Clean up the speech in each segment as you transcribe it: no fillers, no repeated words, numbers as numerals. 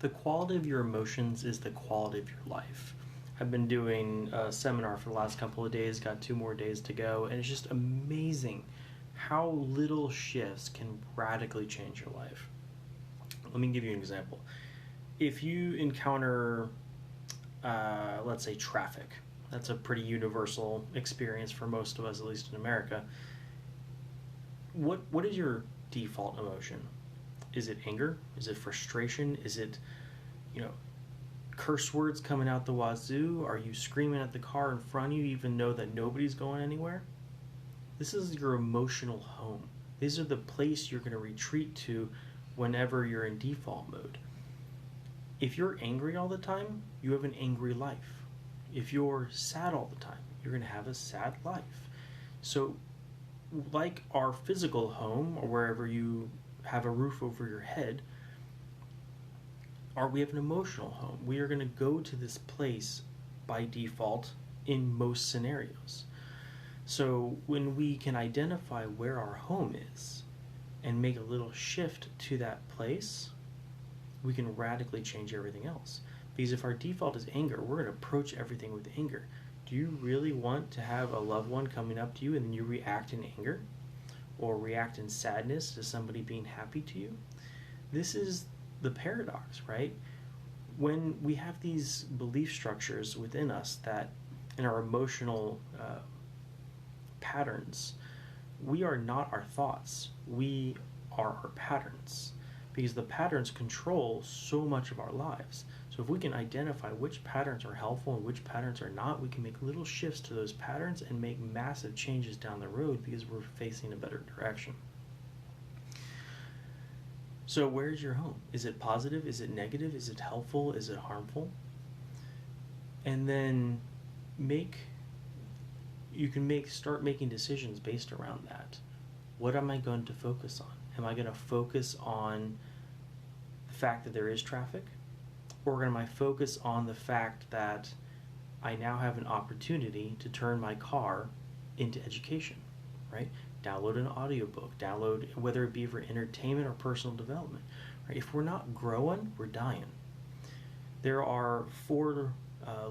The quality of your emotions is the quality of your life. I've been doing a seminar for the last couple of days, got 2 more days to go, and it's just amazing how little shifts can radically change your life. Let me give you an example. If you encounter, let's say, traffic, that's a pretty universal experience for most of us, at least in America. What is your default emotion? Is it anger? Is it frustration? Is it, curse words coming out the wazoo? Are you screaming at the car in front of you even though that nobody's going anywhere? This is your emotional home. These are the place you're going to retreat to whenever you're in default mode. If you're angry all the time, you have an angry life. If you're sad all the time, you're going to have a sad life. So, like our physical home or wherever you have a roof over your head, or we have an emotional home. We are going to go to this place by default in most scenarios. So when we can identify where our home is and make a little shift to that place, we can radically change everything else. Because if our default is anger, we're going to approach everything with anger. Do you really want to have a loved one coming up to you and then you react in anger? Or react in sadness to somebody being happy to you? This is the paradox, right? When we have these belief structures within us that in our emotional patterns, we are not our thoughts, we are our patterns, because the patterns control so much of our lives. So if we can identify which patterns are helpful and which patterns are not, we can make little shifts to those patterns and make massive changes down the road because we're facing a better direction. So where's your home? Is it positive? Is it negative? Is it helpful? Is it harmful? And then start making decisions based around that. What am I going to focus on? Am I going to focus on the fact that there is traffic? Or am I focus on the fact that I now have an opportunity to turn my car into education, right? Download an audiobook, whether it be for entertainment or personal development. Right? If we're not growing, we're dying. There are 4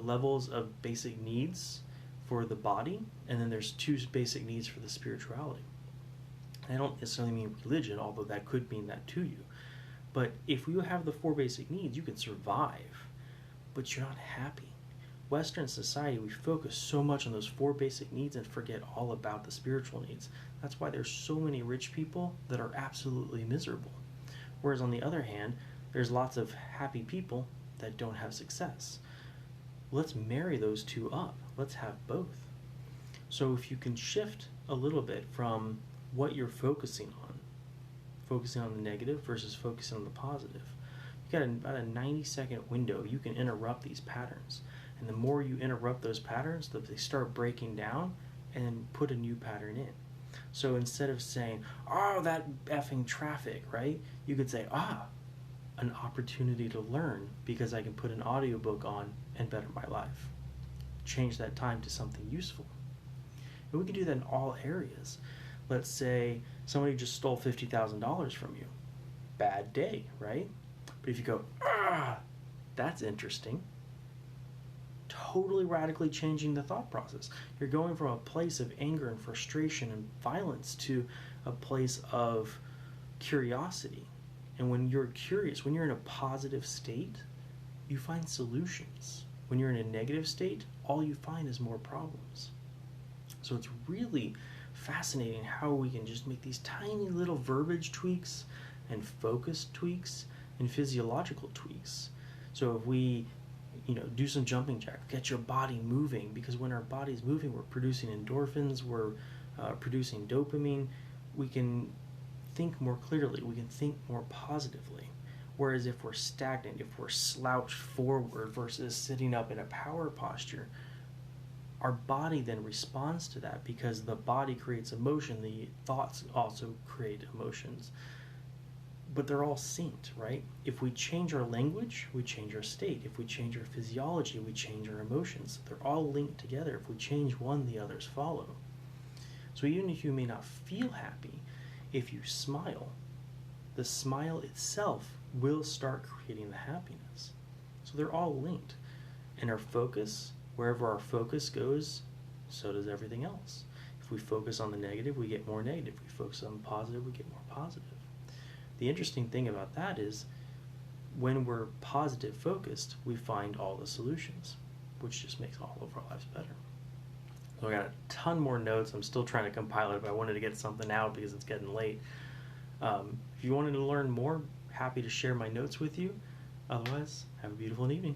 levels of basic needs for the body, and then there's 2 basic needs for the spirituality. I don't necessarily mean religion, although that could mean that to you. But if you have the 4 basic needs, you can survive, but you're not happy. Western society, we focus so much on those 4 basic needs and forget all about the spiritual needs. That's why there's so many rich people that are absolutely miserable. Whereas on the other hand, there's lots of happy people that don't have success. Let's marry those 2 up. Let's have both. So if you can shift a little bit from what you're focusing on the negative versus focusing on the positive, you got about a 90-second window. You can interrupt these patterns. And the more you interrupt those patterns, they start breaking down and then put a new pattern in. So instead of saying, oh, that effing traffic, right? You could say, an opportunity to learn because I can put an audiobook on and better my life. Change that time to something useful. And we can do that in all areas. Let's say somebody just stole $50,000 from you. Bad day, right? But if you go, that's interesting, totally radically changing the thought process. You're going from a place of anger and frustration and violence to a place of curiosity. And when you're curious, when you're in a positive state, you find solutions. When you're in a negative state, all you find is more problems. So it's really fascinating how we can just make these tiny little verbiage tweaks and focus tweaks and physiological tweaks. So if we do some jumping jack, get your body moving, because when our body's moving, we're producing endorphins, we're producing dopamine, we can think more clearly, we can think more positively. Whereas if we're stagnant, if we're slouched forward versus sitting up in a power posture, our body then responds to that because the body creates emotion, the thoughts also create emotions. But they're all synced, right? If we change our language, we change our state. If we change our physiology, we change our emotions. They're all linked together. If we change one, the others follow. So even if you may not feel happy, if you smile, the smile itself will start creating the happiness. So they're all linked. And our focus, wherever our focus goes, so does everything else. If we focus on the negative, we get more negative. If we focus on the positive, we get more positive. The interesting thing about that is when we're positive focused, we find all the solutions, which just makes all of our lives better. So I got a ton more notes. I'm still trying to compile it, but I wanted to get something out because it's getting late. If you wanted to learn more, happy to share my notes with you. Otherwise, have a beautiful evening.